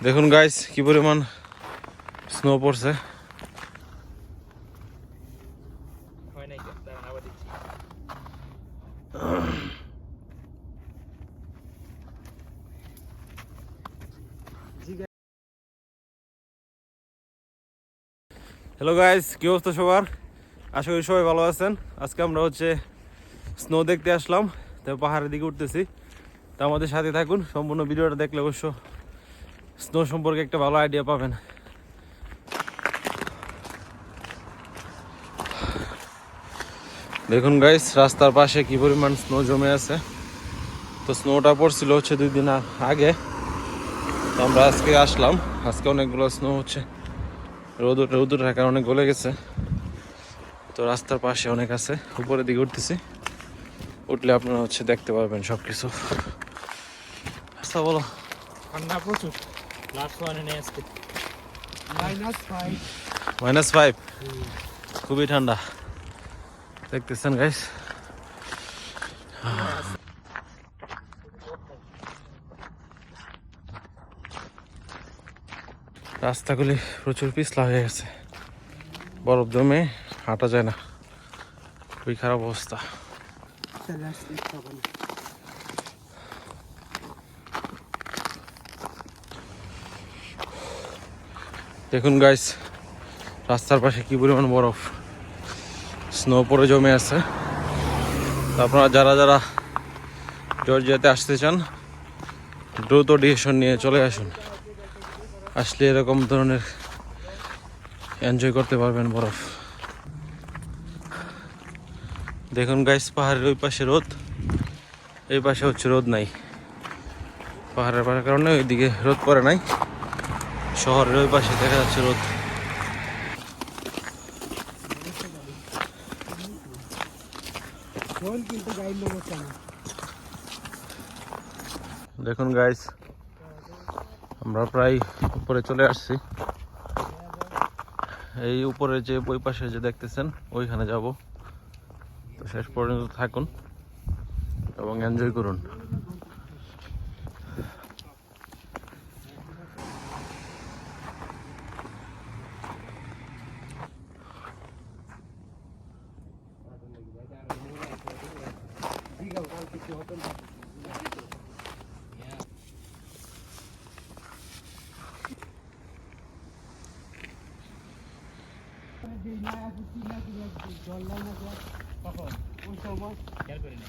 দেখুন গাইস কি পরিমাণ স্নো পড়ছে। হ্যালো গাইস, কি অবস্থা সবার? আশা করি সবাই ভালো আছেন। আজকে আমরা স্নো দেখতে আসলাম, তাই পাহাড়ের দিকে উঠতেছি। তা আমাদের সাথে থাকুন, সম্পূর্ণ ভিডিওটা দেখলে অবশ্য স্নো সম্পর্কে একটা ভালো আইডিয়া পাবেন। দেখুন গাইস, রাস্তার পাশে কি পরিমাণ স্নো জমে আছে। তো স্নোটা পড়ছিল 2 দিন আগে, তো আমরা আজকে আসলাম। আজকে অনেকগুলো স্নো রোদ থাকার অনেক গলে গেছে। তো রাস্তার পাশে অনেক আছে, উপরের দিকে উঠতেছি। উঠলে আপনারা দেখতে পারবেন সবকিছু। আচ্ছা বলো। ঠান্ডা প্রচুর। -5 খুবই ঠান্ডা দেখতেছেন গাইস। রাস্তাগুলি প্রচুর পিছলা হয়ে গেছে, বরফ জমে হাঁটা যায় না, খুবই খারাপ অবস্থা। দেখুন গাইস, রাস্তার পাশে কি পরিমাণ বরফ স্নো পরে জমে আছে। তো আপনারা যারা যারা জর্জিয়াতে আসতে চান, দ্রুত ডিসিশন নিয়ে চলে আসুন। আসলে এরকম ধরনের এনজয় করতে পারবেন বরফ। দেখুন গাইস, পাহাড়ের ওই পাশে রোদ, এই পাশে রোদ নাই। পাহাড়ের পাশের কারণে ওইদিকে রোদ পড়ে নাই, শহরের ওই পাশে দেখা যাচ্ছে রোদ। দেখুন গাইস, আমরা প্রায় উপরে চলে আসছি। এই উপরে যে ওই পাশে যে দেখতেছেন, ওইখানে যাব। তো শেষ পর্যন্ত থাকুন এবং এনজয় করুন। খেয়াল করি না।